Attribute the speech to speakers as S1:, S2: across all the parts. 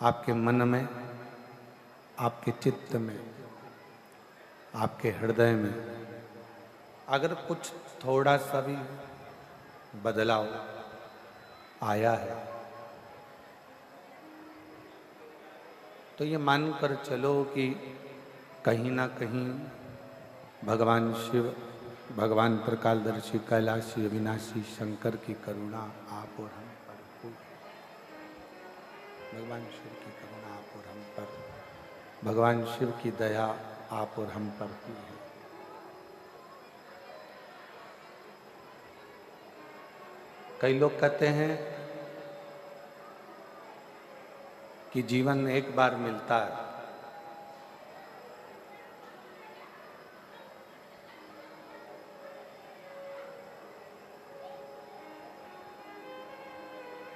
S1: आपके मन में, आपके चित्त में, आपके हृदय में अगर कुछ थोड़ा सा भी बदलाव आया है तो ये मानकर चलो कि कहीं ना कहीं भगवान शिव, भगवान त्रिकालदर्शी, कैलाशी, अविनाशी शंकर की करुणा आप और हम पर हुई। भगवान शिव की करुणा आप और हम पर, भगवान शिव की दया आप और हम पर हुई है। कई लोग कहते हैं कि जीवन एक बार मिलता है,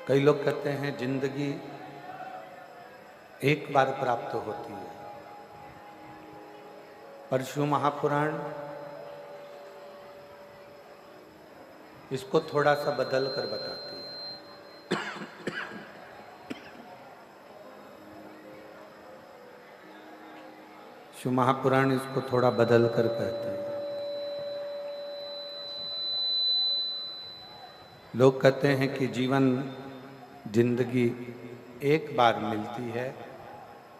S1: कई लोग कहते हैं जिंदगी एक बार प्राप्त होती है, पर शिव महापुराण इसको थोड़ा सा बदल कर बताती है। शिव महापुराण इसको थोड़ा बदल कर कहती है। लोग कहते हैं कि जीवन, जिंदगी एक बार मिलती है,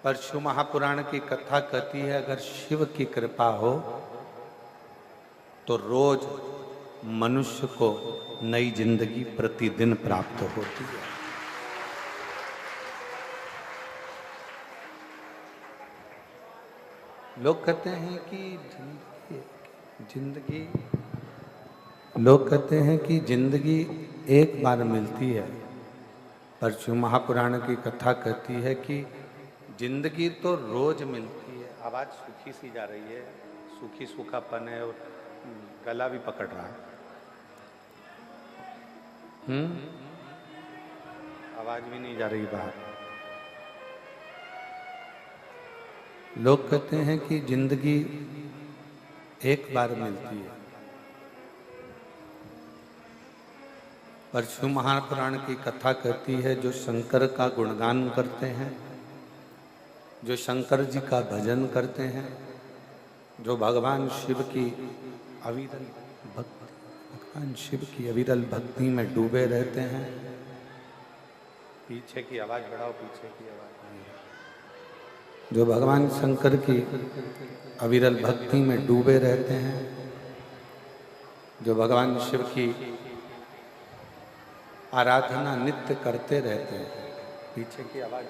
S1: पर शिव महापुराण की कथा कहती है अगर शिव की कृपा हो तो रोज मनुष्य को नई जिंदगी प्रतिदिन प्राप्त होती है। लोग कहते हैं कि जिंदगी लोग कहते हैं कि जिंदगी एक बार मिलती है, पर शिव महापुराण की कथा कहती है कि जिंदगी तो रोज मिलती है। आवाज सूखी सी जा रही है, सूखी सूखापन है और गला भी पकड़ रहा है। आवाज भी नहीं जा रही बाहर। लोग कहते हैं कि जिंदगी एक बार मिलती है, पर शिव महापुराण की कथा कहती है जो शंकर का गुणगान करते हैं, जो शंकर जी का भजन करते हैं, जो भगवान शिव की अविरल भक्ति, भगवान शिव की अविरल भक्ति में डूबे रहते हैं। पीछे की आवाज बढ़ाओ, पीछे की आवाज नहीं है। जो भगवान शंकर की अविरल भक्ति में डूबे रहते हैं, जो भगवान शिव की आराधना नित्य करते रहते हैं। पीछे की आवाज,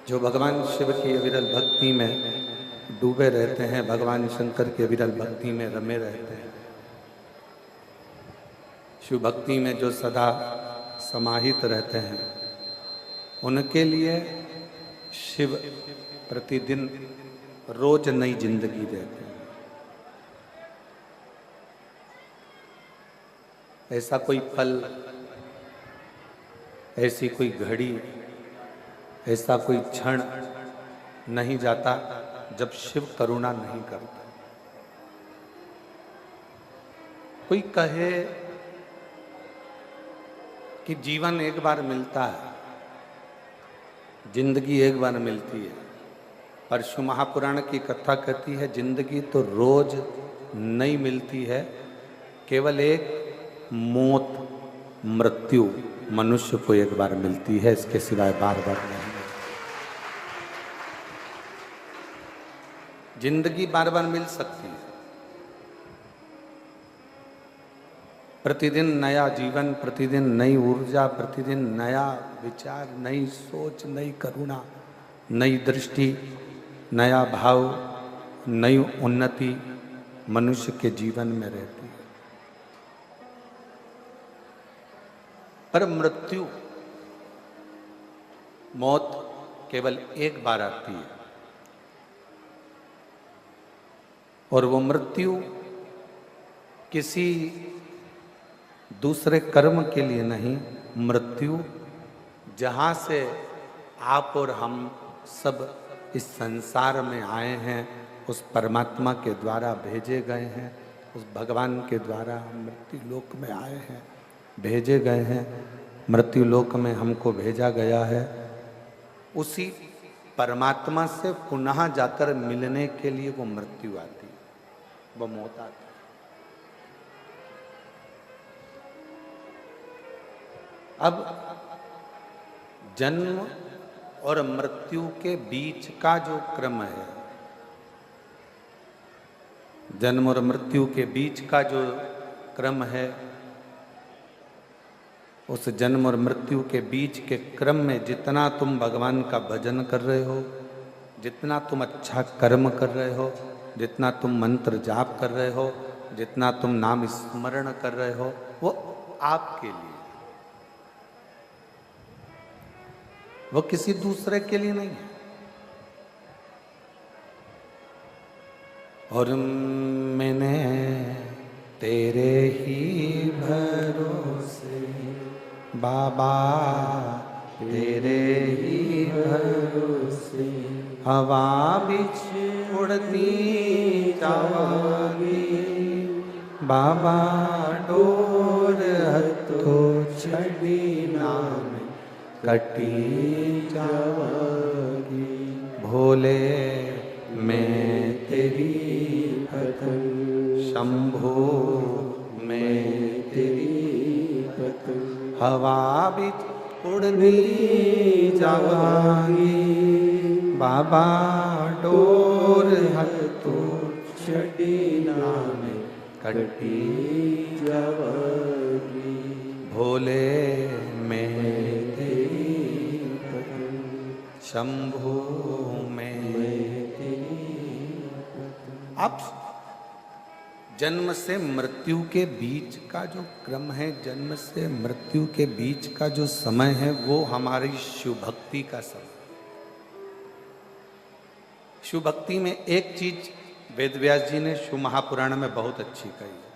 S1: जो भगवान शिव की अविरल भक्ति में डूबे रहते हैं, भगवान शंकर की अविरल भक्ति में रमे रहते हैं, शिव भक्ति में जो सदा समाहित रहते हैं, उनके लिए शिव प्रतिदिन रोज नई जिंदगी देते हैं। ऐसा कोई पल, ऐसी कोई घड़ी, ऐसा कोई क्षण नहीं जाता जब शिव करुणा नहीं करता। कोई कहे कि जीवन एक बार मिलता है, जिंदगी एक बार मिलती है, पर शिव महापुराण की कथा कहती है जिंदगी तो रोज नई मिलती है, केवल एक मौत, मृत्यु मनुष्य को एक बार मिलती है, इसके सिवाय बार बार नहीं। जिंदगी बार बार मिल सकती है, प्रतिदिन नया जीवन, प्रतिदिन नई ऊर्जा, प्रतिदिन नया विचार, नई सोच, नई करुणा, नई दृष्टि, नया भाव, नई उन्नति मनुष्य के जीवन में रहती है। पर मृत्यु, मौत केवल एक बार आती है, और वो मृत्यु किसी दूसरे कर्म के लिए नहीं, मृत्यु जहाँ से आप और हम सब इस संसार में आए हैं, उस परमात्मा के द्वारा भेजे गए हैं, उस भगवान के द्वारा हम मृत्यु लोक में आए हैं, भेजे गए हैं, मृत्यु लोक में हमको भेजा गया है। उसी परमात्मा से पुनः जाकर मिलने के लिए वो मृत्यु आती है, वो मौत आती है। अब जन्म और मृत्यु के बीच का जो क्रम है, जन्म और मृत्यु के बीच का जो क्रम है, उस जन्म और मृत्यु के बीच के क्रम में जितना तुम भगवान का भजन कर रहे हो, जितना तुम अच्छा कर्म कर रहे हो, जितना तुम मंत्र जाप कर रहे हो, जितना तुम नाम स्मरण कर रहे हो, वो आपके लिए, वो किसी दूसरे के लिए नहीं है। और मैंने तेरे ही भरोसे बाबा, तेरे ही भरोसे हवा बिच उड़ती जावांगी, बाबा डोर हथो छड़ी नाम कटी जावांगी। भोले मैं तेरी पतंग, शंभो मैं तेरी पतंग, हवा बिच उड़ती जावांगी, बाबा डोर हथो छड़ी नाम कटी जावांगी। भोले मैं तेरी पतंग, शंभो मैं तेरी पतंग। अब जन्म से मृत्यु के बीच का जो क्रम है, जन्म से मृत्यु के बीच का जो समय है, वो हमारी शिव भक्ति का समय। शिव भक्ति में एक चीज वेद व्यास जी ने शिव महापुराण में बहुत अच्छी कही है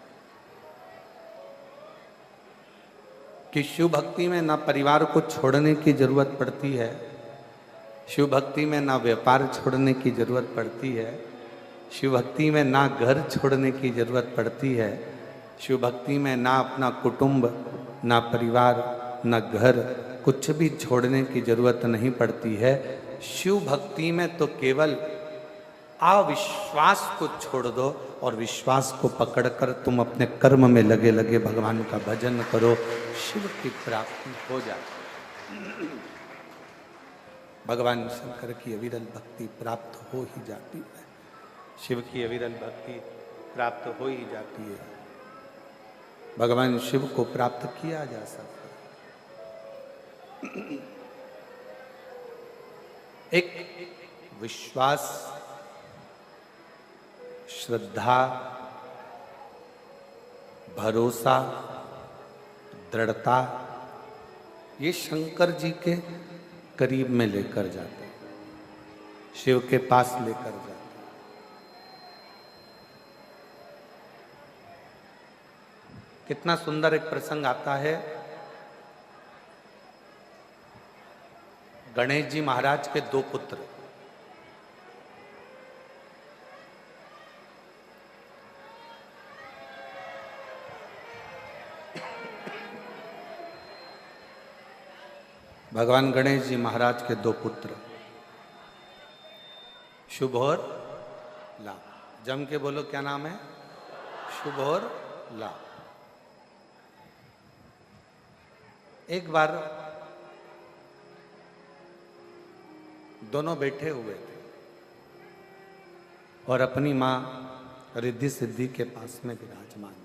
S1: कि शिव भक्ति में ना परिवार को छोड़ने की जरूरत पड़ती है, शिव भक्ति में ना व्यापार छोड़ने की जरूरत पड़ती है, शिव भक्ति में ना घर छोड़ने की जरूरत पड़ती है, शिव भक्ति में ना अपना कुटुंब, ना परिवार, ना घर, कुछ भी छोड़ने की जरूरत नहीं पड़ती है। शिव भक्ति में तो केवल अविश्वास को छोड़ दो और विश्वास को पकड़कर तुम अपने कर्म में लगे लगे भगवान का भजन करो, शिव की प्राप्ति हो जाती। भगवान शंकर की अविरल भक्ति प्राप्त हो ही जाती है, शिव की अविरल भक्ति प्राप्त हो ही जाती है। भगवान शिव को प्राप्त किया जा सकता है। एक विश्वास, श्रद्धा, भरोसा, दृढ़ता, ये शंकर जी के करीब में लेकर जाते, शिव के पास लेकर जाते। कितना सुंदर एक प्रसंग आता है, गणेश जी महाराज के दो पुत्र, भगवान गणेश जी महाराज के दो पुत्र, शुभ और लाभ। जम के बोलो क्या नाम है? शुभ और लाभ। एक बार दोनों बैठे हुए थे और अपनी मां रिद्धि सिद्धि के पास में विराजमान थे।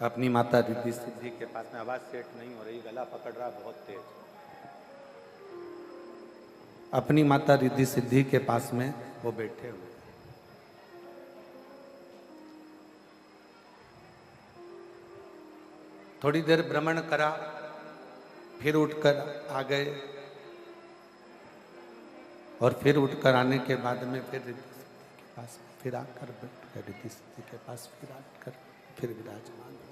S1: अपनी माता रिद्धि सिद्धि के पास में, आवाज सेट नहीं हो रही, गला पकड़ रहा बहुत तेज। अपनी माता रिद्धि सिद्धि के पास में वो बैठे हुए। थोड़ी देर भ्रमण करा, फिर उठकर आ गए और फिर उठकर आने के बाद में फिर रिद्धि सिद्धि के पास फिर आकर बैठ गए, रिद्धि सिद्धि के पास फिर आकर फिर विराजमान हो गए।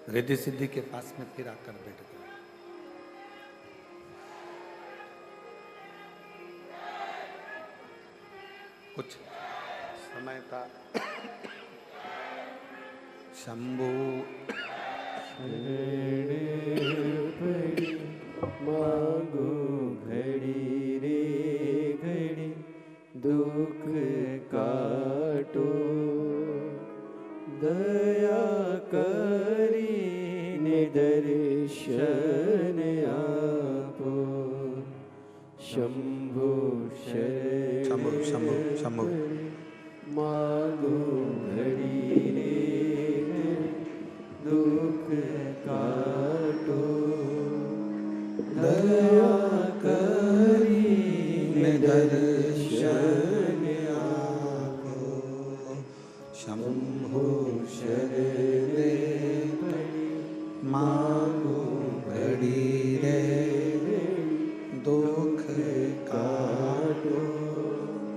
S1: रिद्धि सिद्धि के पास में फिर आकर बैठ गए। कुछ समय था। शंभू
S2: मांगो घड़ी रे घड़ी दुख काटो, दया करीने दर्शन आपो। शंभो
S1: शंभु शंभु शंभु
S2: मांगो घड़ी रे दुख काटो, दया करीने दर्शन आपो।
S1: शंभु
S2: शरणे पड़ी
S1: मांगो घड़ी रे दुख काटो,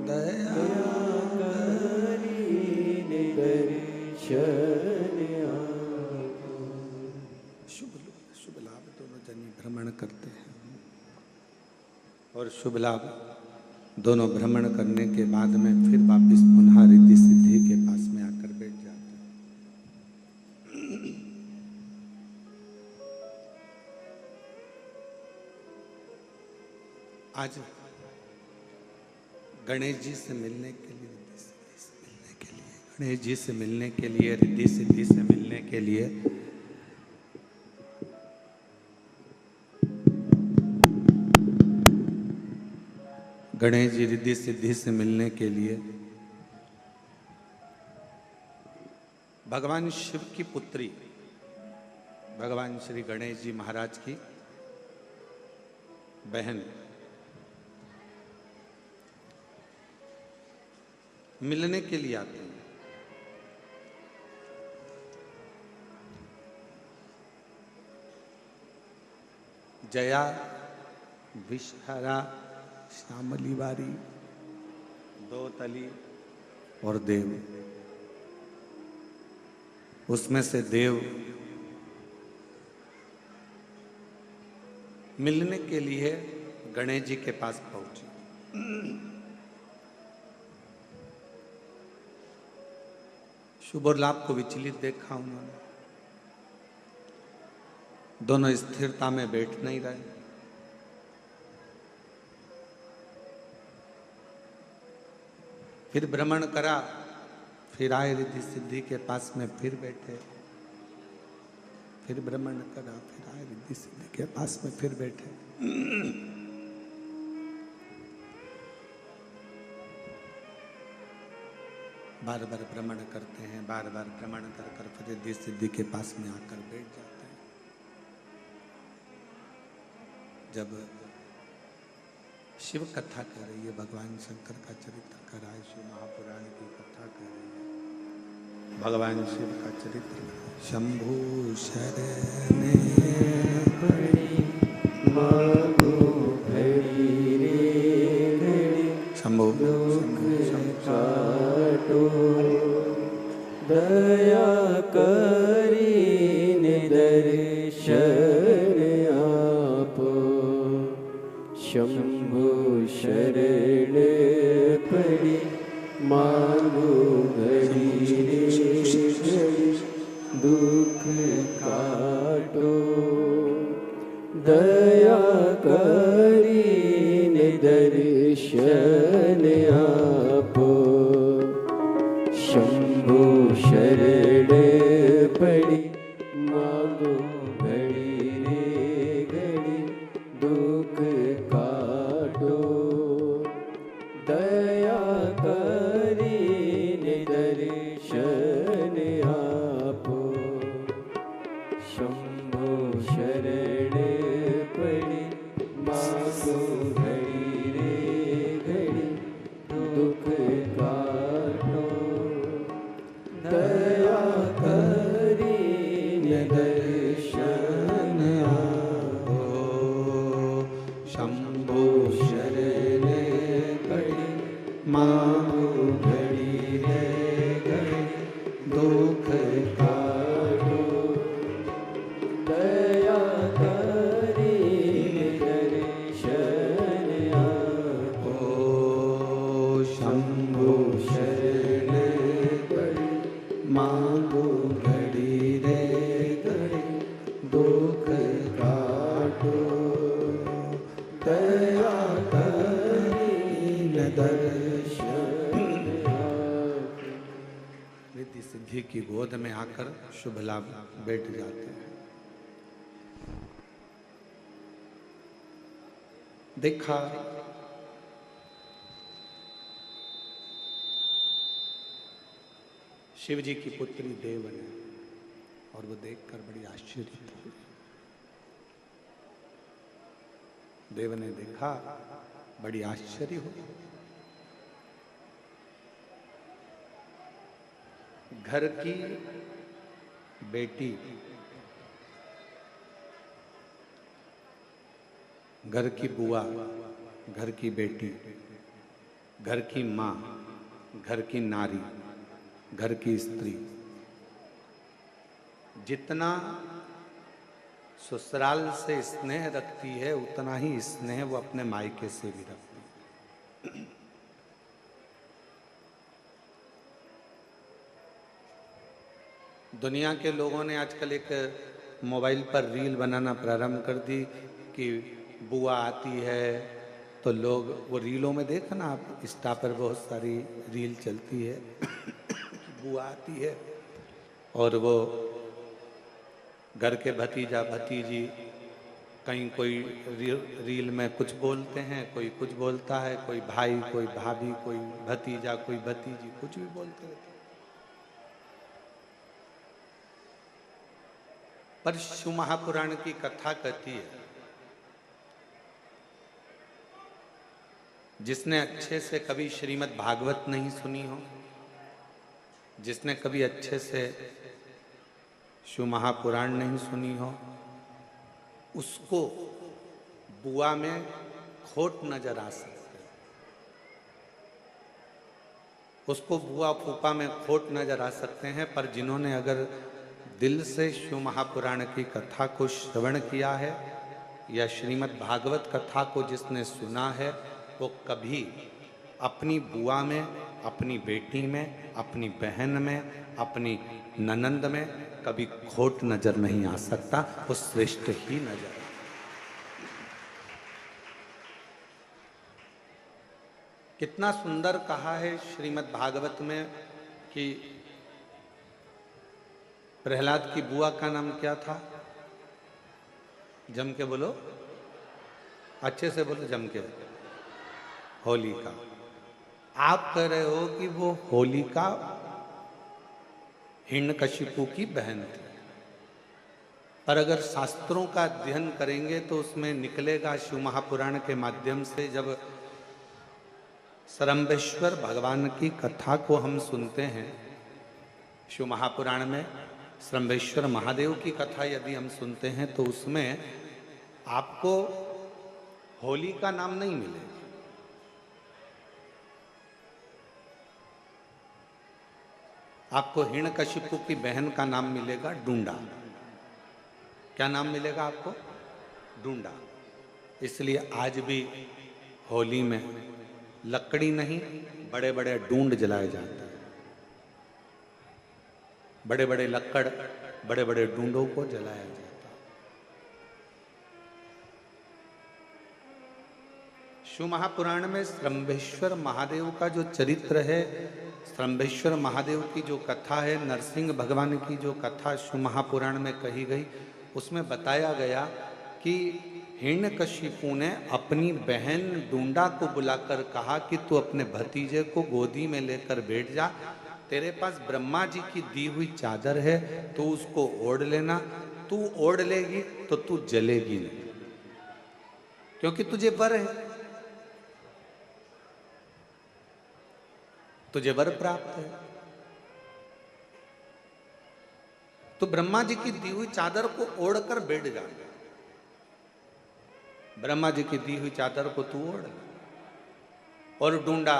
S1: दया
S2: करीने दर्शन आपो।
S1: शुभ लाभ दोनों जनी भ्रमण करते हैं और शुभ लाभ दोनों भ्रमण करने के बाद में फिर वापिस पुनः रिद्धि सिद्धि के पास में आकर बैठ जाते हैं। आज गणेश जी से मिलने के लिए, गणेश जी से मिलने के लिए, रिद्धि सिद्धि से मिलने के लिए गणेश जी रिद्धि सिद्धि से मिलने के लिए भगवान शिव की पुत्री भगवान श्री गणेश जी महाराज की बहन मिलने के लिए आते हैं। जया, विषहरा, श्यामली वारी, दो तली और देव। उसमें से देव मिलने के लिए गणेश जी के पास पहुंचे। शुभ और लाभ को विचलित देखा उन्होंने। दोनों स्थिरता में बैठ नहीं रहे। फिर भ्रमण करा, फिर आए रिद्धि सिद्धि के पास में, फिर बैठे, फिर भ्रमण करा, फिर आए रिद्धि सिद्धि के पास में, फिर बैठे। बार बार भ्रमण करते हैं, बार बार भ्रमण कर कर फिर रिद्धि सिद्धि के पास में आकर बैठ जाते हैं। जब शिव कथा कर रही है, भगवान शंकर का चरित्र कर रहा है, शिव महापुराण की कथा कर रही है, भगवान शिव का चरित्र। शंभु शरणे
S2: पड़ी मांगो घड़ी रे घड़ी
S1: शंभु
S2: दुख काटो, दया करीने दर्शन आपो। शंभु शरण पड़ी मांगो घड़ी रे घड़ी दुख काटो, दया करीने दर्शन आपो। शंभु शरण पड़ी मांगो घड़ी रे घड़ी दुख काटो, दया करीने दर्शन आपो। शंभु शरण पड़ी मांगो घड़ी रे घड़ी दुख काटो, दया करीने दर्शन आपो।
S1: शंभु
S2: शरण पड़ी मांगो घड़ी रे घड़ी दुख काटो, दया करीने दर्शन आपो।
S1: शंभु
S2: कया करीन दर्शन।
S1: रिद्धि सिद्धि की गोद में आकर शुभ लाभ बैठ जाते हैं। देखा शिव जी की पुत्री देव ने, और वो देखकर बड़ी आश्चर्य हुई। देव ने देखा, बड़ी आश्चर्य हुई। घर की बेटी, घर की बुआ, घर की बेटी, घर की माँ, घर की नारी, घर की स्त्री जितना ससुराल से स्नेह रखती है, उतना ही स्नेह वो अपने मायके से भी रखती है। दुनिया के लोगों ने आजकल एक मोबाइल पर रील बनाना प्रारंभ कर दी कि बुआ आती है तो लोग वो रीलों में देखना आप, इंस्टा पर बहुत सारी रील चलती है कि बुआ आती है और वो घर के भतीजा भतीजी कहीं कोई रील में कुछ बोलते हैं, कोई कुछ बोलता है, कोई भाई, कोई भाभी, कोई भतीजा, कोई भतीजी, कुछ भी बोलते रहते। पर शिव महापुराण की कथा कहती है, जिसने अच्छे से कभी श्रीमद् भागवत नहीं सुनी हो, जिसने कभी अच्छे से शिव महापुराण नहीं सुनी हो, उसको बुआ में खोट नजर आ सकती है, उसको बुआ फूफा में खोट नजर आ सकते हैं। पर जिन्होंने अगर दिल से शिव महापुराण की कथा को श्रवण किया है या श्रीमद् भागवत कथा को जिसने सुना है, वो कभी अपनी बुआ में, अपनी बेटी में, अपनी बहन में, अपनी ननंद में कभी खोट नजर नहीं आ सकता, वो श्रेष्ठ ही नजर। कितना सुंदर कहा है श्रीमद् भागवत में कि प्रहलाद की बुआ का नाम क्या था? जम के बोलो, अच्छे से बोलो, जम के। होलिका। आप कह रहे हो कि वो होलिका हिरण्यकशिपु की बहन थी, पर अगर शास्त्रों का अध्ययन करेंगे तो उसमें निकलेगा शिव महापुराण के माध्यम से, जब सरम्बेश्वर भगवान की कथा को हम सुनते हैं, शिव महापुराण में सरम्बेश्वर महादेव की कथा यदि हम सुनते हैं तो उसमें आपको होली का नाम नहीं मिलेगा। आपको हिरण्यकशिपु की बहन का नाम मिलेगा डूंडा। क्या नाम मिलेगा आपको? डूंडा। इसलिए आज भी होली में लकड़ी नहीं, बड़े बड़े डूंड जलाए जाते हैं। बड़े बड़े लक्कड़, बड़े बड़े डूंडों को जलाया जाता है। शिव महापुराण में सरम्बेश्वर महादेव का जो चरित्र है, सरम्बेश्वर महादेव की जो कथा है, नरसिंह भगवान की जो कथा शिव महापुराण में कही गई, उसमें बताया गया कि हिरण्यकशिपु ने अपनी बहन डूंडा को बुलाकर कहा कि तू अपने भतीजे को गोदी में लेकर बैठ जा, तेरे पास ब्रह्मा जी की दी हुई चादर है, तू उसको ओढ़ लेना, तू ओढ़ लेगी तो तू जलेगी नहीं, क्योंकि तुझे वर है, तुझे वर प्राप्त है। तो ब्रह्मा जी की दी हुई चादर को ओढ़कर बैठ जा, ब्रह्मा जी की दी हुई चादर को तू ओढ़। और डूंडा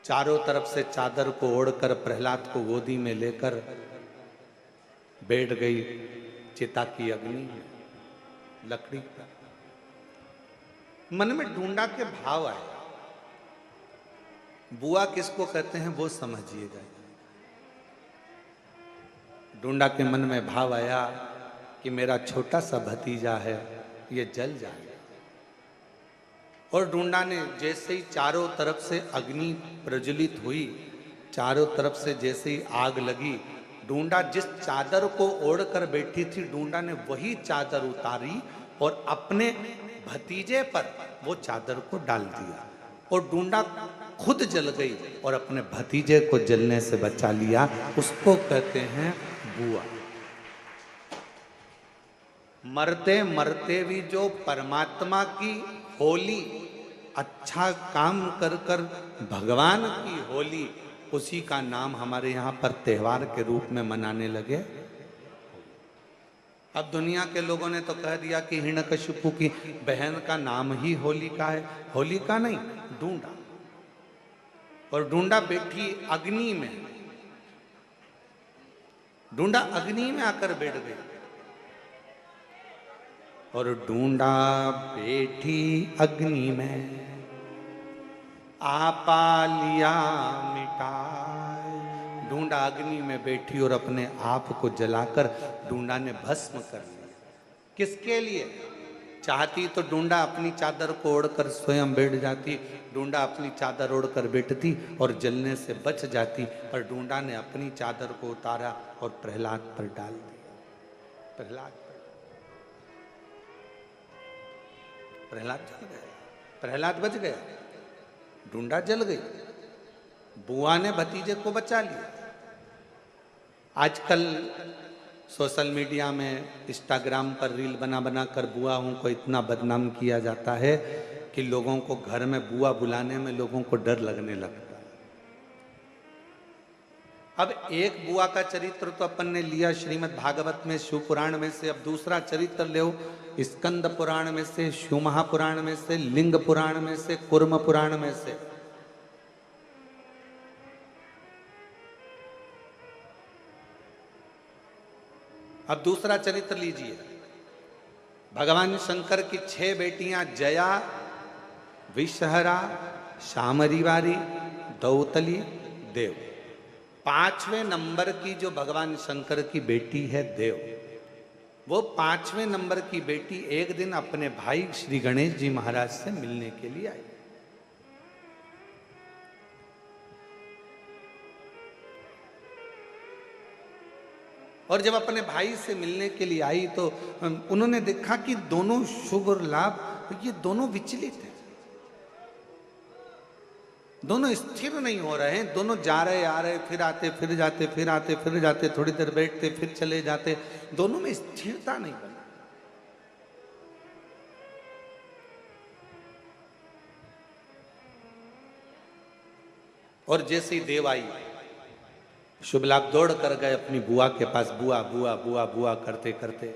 S1: चारों तरफ से चादर को ओढ़कर प्रहलाद को गोदी में लेकर बैठ गई चिता की अग्नि में, लकड़ी पर। मन में डूंडा के भाव आए। बुआ किसको कहते हैं वो समझिएगा। डूंडा के मन में भाव आया कि मेरा छोटा सा भतीजा है, ये जल जाएगा। और ढूंढा ने जैसे ही चारों तरफ से अग्नि प्रज्वलित हुई, चारों तरफ से जैसे ही आग लगी, ढूंढा जिस चादर को ओढ़कर बैठी थी, ढूंढा ने वही चादर उतारी और अपने भतीजे पर वो चादर को डाल दिया और ढूंढा खुद जल गई और अपने भतीजे को जलने से बचा लिया। उसको कहते हैं बुआ। मरते मरते भी जो परमात्मा की होली, अच्छा काम कर कर भगवान की होली, उसी का नाम हमारे यहाँ पर त्योहार के रूप में मनाने लगे। अब दुनिया के लोगों ने तो कह दिया कि हिरण्यकशिपु की बहन का नाम ही होलिका है। होलिका नहीं, ढूंढा। और ढूंढा बैठी अग्नि में, ढूंढा अग्नि में आकर बैठ गई और ढूंढा बैठी अग्नि में आपा लिया मिटाए। ढूंढा अग्नि में बैठी और अपने आप को जलाकर ढूंढा ने भस्म कर लिया। किसके लिए? चाहती तो ढूंढा अपनी चादर को ओढ़कर स्वयं बैठ जाती, ढूंढा अपनी चादर ओढ़कर बैठती और जलने से बच जाती, पर ढूंढा ने अपनी चादर को उतारा और प्रहलाद पर डाल दिया। प्रहलाद जल गया, प्रहलाद बच गया, ढूंढा जल गई। बुआ ने भतीजे को बचा लिया। आजकल सोशल मीडिया में, इंस्टाग्राम पर रील बना बना कर बुआओं को इतना बदनाम किया जाता है कि लोगों को घर में बुआ बुलाने में लोगों को डर लगने लगता है। अब एक बुआ का चरित्र तो अपन ने लिया श्रीमद् भागवत में, शिव पुराण में से। अब दूसरा चरित्र लो स्कंद पुराण में से, शिव महापुराण में से, लिंग पुराण में से, कुर्म पुराण में से। अब दूसरा चरित्र लीजिए। भगवान शंकर की 6 बेटियां जया, विषहरा, शामरीवारी, दौतली, देव। 5वें नंबर की जो भगवान शंकर की बेटी है देव, वो 5वें नंबर की बेटी एक दिन अपने भाई श्री गणेश जी महाराज से मिलने के लिए आई। और जब अपने भाई से मिलने के लिए आई तो उन्होंने देखा कि दोनों शुभ और लाभ, ये दोनों विचलित हैं, दोनों स्थिर नहीं हो रहे हैं। दोनों जा रहे आ रहे, फिर आते फिर जाते, फिर आते फिर जाते, थोड़ी देर बैठते फिर चले जाते, दोनों में स्थिरता नहीं बनी। और जैसे ही देव आई, शुभ लाभ दौड़ कर गए अपनी बुआ के पास, बुआ बुआ बुआ बुआ करते करते,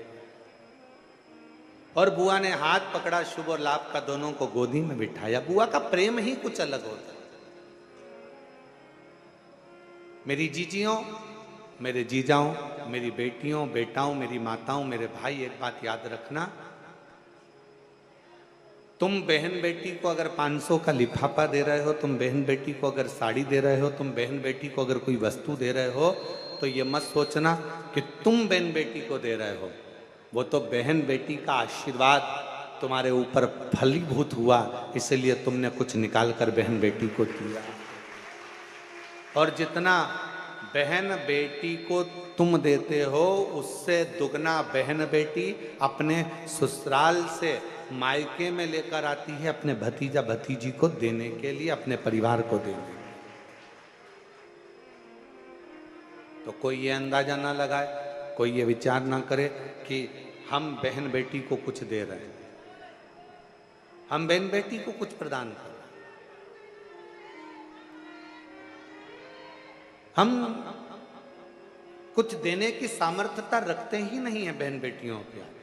S1: और बुआ ने हाथ पकड़ा शुभ और लाभ का, दोनों को गोदी में बिठाया। बुआ का प्रेम ही कुछ अलग होता है। मेरी जीजियों, मेरे जीजाओं, मेरी बेटियों, बेटाओं, मेरी माताओं, मेरे भाई, एक बात याद रखना, तुम बहन बेटी को अगर 500 का लिफाफा दे रहे हो, तुम बहन बेटी को अगर साड़ी दे रहे हो, तुम बहन बेटी को अगर कोई वस्तु दे रहे हो, तो ये मत सोचना कि तुम बहन बेटी को दे रहे हो। वो तो बहन बेटी का आशीर्वाद तुम्हारे ऊपर फलीभूत हुआ, इसलिए तुमने कुछ निकाल कर बहन बेटी को दिया। और जितना बहन बेटी को तुम देते हो, उससे दुगना बहन बेटी अपने ससुराल से मायके में लेकर आती है अपने भतीजा भतीजी को देने के लिए, अपने परिवार को देने। तो कोई ये अंदाजा ना लगाए, कोई ये विचार ना करे कि हम बहन बेटी को कुछ दे रहे हैं, हम बहन बेटी को कुछ प्रदान कर रहे हैं। हम कुछ देने की सामर्थ्यता रखते ही नहीं है बहन बेटियों के आगे।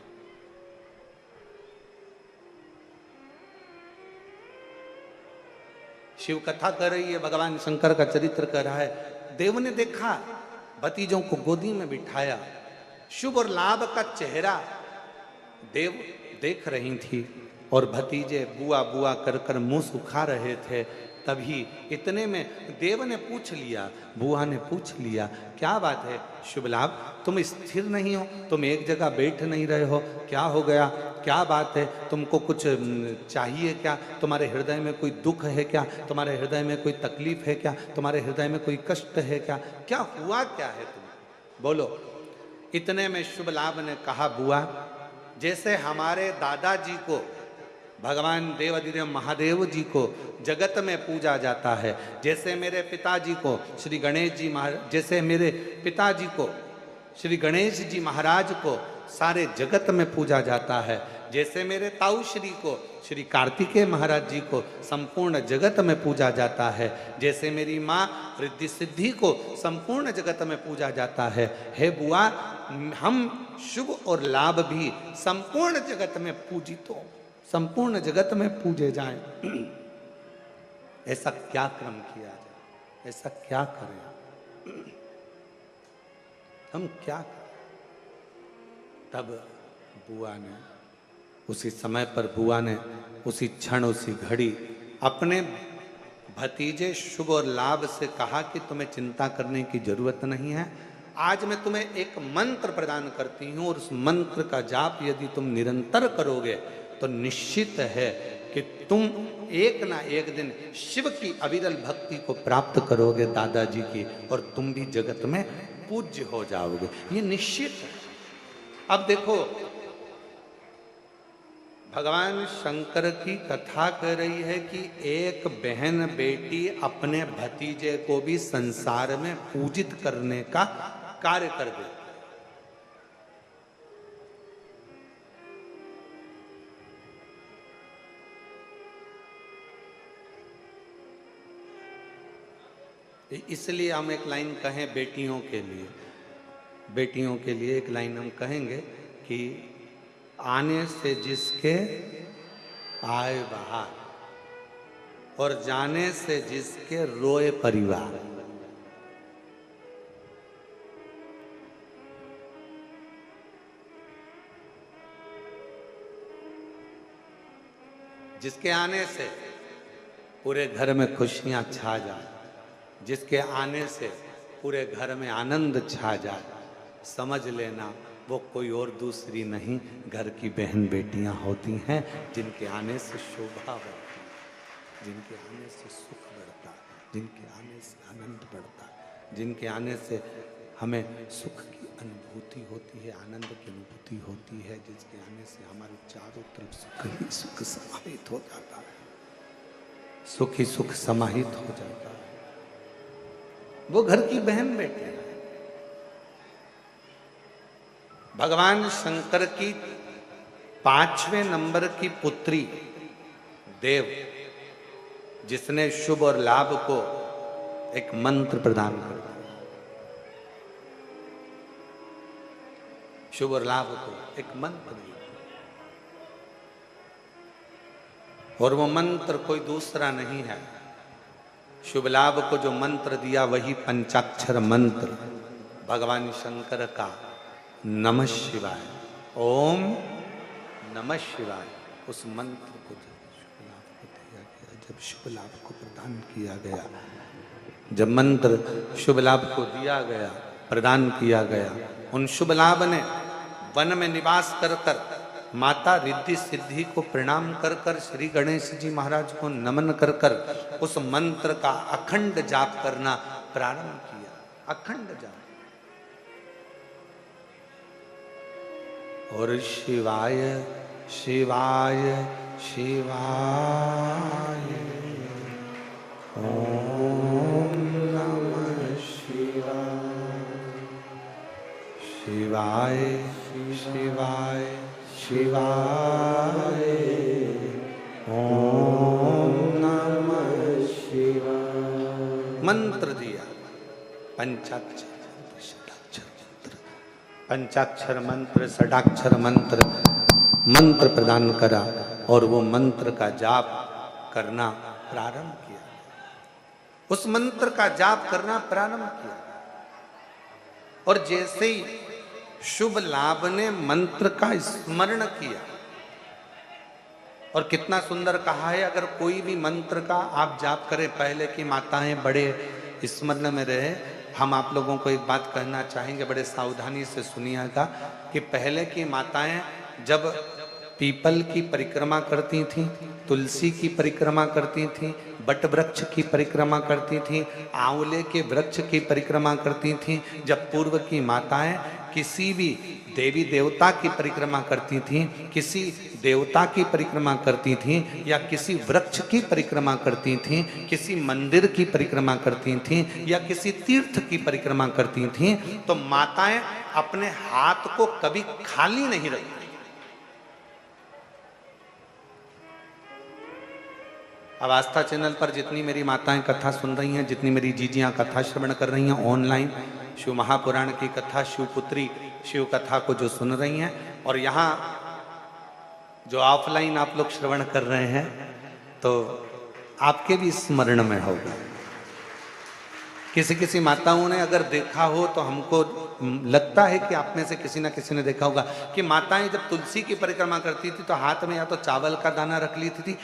S1: शिव कथा कर रही है, भगवान शंकर का चरित्र कर रहा है। देव ने देखा, भतीजों को गोदी में बिठाया, शुभ और लाभ का चेहरा देव देख रही थी, और भतीजे बुआ बुआ कर कर मुंह सुखा रहे थे। तभी इतने में देव ने पूछ लिया, बुआ ने पूछ लिया, क्या बात है शुभ लाभ, तुम स्थिर नहीं हो, तुम एक जगह बैठ नहीं रहे हो, क्या हो गया, क्या बात है, तुमको कुछ चाहिए क्या, तुम्हारे हृदय में कोई दुख है क्या, तुम्हारे हृदय में कोई तकलीफ है क्या, तुम्हारे हृदय में कोई कष्ट है क्या, क्या हुआ क्या है तुम्हें, बोलो। इतने में शुभ लाभ ने कहा, बुआ जैसे हमारे दादाजी को भगवान देवाधिदेव महादेव जी को जगत में पूजा जाता है, जैसे मेरे पिताजी को श्री गणेश जी महाराज, जैसे मेरे पिताजी को श्री गणेश जी महाराज को सारे जगत में पूजा जाता है, जैसे मेरे ताऊ श्री को श्री कार्तिकेय महाराज जी को संपूर्ण जगत में पूजा जाता है, जैसे मेरी माँ रिद्धि सिद्धि को संपूर्ण जगत में पूजा जाता है, हे बुआ हम शुभ और लाभ भी संपूर्ण जगत में पूजित हो, संपूर्ण जगत में पूजे जाएं। ऐसा क्या क्रम किया जाए, ऐसा क्या करें, हम क्या करें। तब बुआ ने उसी समय पर, बुआ ने उसी क्षण उसी घड़ी अपने भतीजे शुभ और लाभ से कहा कि तुम्हें चिंता करने की जरूरत नहीं है, आज मैं तुम्हें एक मंत्र प्रदान करती हूं और उस मंत्र का जाप यदि तुम निरंतर करोगे तो निश्चित है कि तुम एक ना एक दिन शिव की अविरल भक्ति को प्राप्त करोगे दादाजी की, और तुम भी जगत में पूज्य हो जाओगे, ये निश्चित है। अब देखो भगवान शंकर की कथा कह रही है कि एक बहन बेटी अपने भतीजे को भी संसार में पूजित करने का कार्य कर दे। इसलिए हम एक लाइन कहें बेटियों के लिए, बेटियों के लिए एक लाइन हम कहेंगे कि आने से जिसके आए बाहर और जाने से जिसके रोए परिवार। जिसके आने से पूरे घर में खुशियां छा जाए, जिसके आने से पूरे घर में आनंद छा जाए, समझ लेना वो कोई और दूसरी नहीं, घर की बहन बेटियां होती हैं, जिनके आने से शोभा बढ़ती है, जिनके आने से सुख बढ़ता है, जिनके आने से आनंद बढ़ता है, जिनके आने से हमें सुख की अनुभूति होती है, आनंद की अनुभूति होती है, जिसके आने से हमारे चारों तरफ सुख ही सुख समाहित हो जाता है, सुख ही सुख समाहित हो जाता है, वो घर की बहन बेटी है। भगवान शंकर की 5वें नंबर की पुत्री देव, जिसने शुभ और लाभ को एक मंत्र प्रदान कर दिया, शुभ और लाभ को एक मंत्र दिया, और वो मंत्र कोई दूसरा नहीं है, शुभ लाभ को जो मंत्र दिया वही पंचाक्षर मंत्र भगवान शंकर का नमः शिवाय, ओम नमः शिवाय। उस मंत्र को जब शुभ लाभ को प्रदान किया गया, जब मंत्र शुभ लाभ को दिया गया, प्रदान किया गया, उन शुभ लाभ ने वन में निवास कर कर माता रिद्धि सिद्धि को प्रणाम कर कर, श्री गणेश जी महाराज को नमन कर कर उस मंत्र का अखंड जाप करना प्रारंभ किया, अखंड जाप। और शिवाय शिवाय शिवाय ओम नमः शिवाय, शिवाय शिवाय शिवाय ओम नमः शिवाय। मंत्र दिया, पंचाक्षर पंचाक्षर मंत्र, षडाक्षर मंत्र, मंत्र प्रदान करा और वो मंत्र का जाप करना प्रारंभ किया, उस मंत्र का जाप करना प्रारंभ किया। और जैसे ही शुभ लाभ ने मंत्र का स्मरण किया, और कितना सुंदर कहा है, अगर कोई भी मंत्र का आप जाप करें, पहले की माताएं बड़े स्मरण में रहे। हम आप लोगों को एक बात कहना चाहेंगे, बड़े सावधानी से सुनिएगा कि पहले की माताएं जब पीपल की परिक्रमा करती थीं, तुलसी की परिक्रमा करती थीं, बट वृक्ष की परिक्रमा करती थीं, आंवले के वृक्ष की परिक्रमा करती थीं, जब पूर्व की माताएं किसी भी देवी देवता की परिक्रमा करती थीं, किसी देवता की परिक्रमा करती थीं, या किसी वृक्ष की परिक्रमा करती थीं, किसी मंदिर की परिक्रमा करती थीं, या किसी तीर्थ की परिक्रमा करती थीं, तो माताएं अपने हाथ को कभी खाली नहीं रखती। अब आस्था चैनल पर जितनी मेरी माताएं कथा सुन रही हैं, जितनी मेरी जीजियां कथा श्रवण कर रही हैं ऑनलाइन, शिव महापुराण की कथा, शिवपुत्री शिव कथा को जो सुन रही हैं, और यहाँ जो ऑफलाइन आप लोग श्रवण कर रहे हैं, तो आपके भी स्मरण में होगा। किसी किसी माताओं ने अगर देखा हो तो हमको लगता है कि आप में से किसी ना किसी ने देखा होगा कि माताएं जब तुलसी की परिक्रमा करती थी तो हाथ में या तो चावल का दाना रख लेती थी,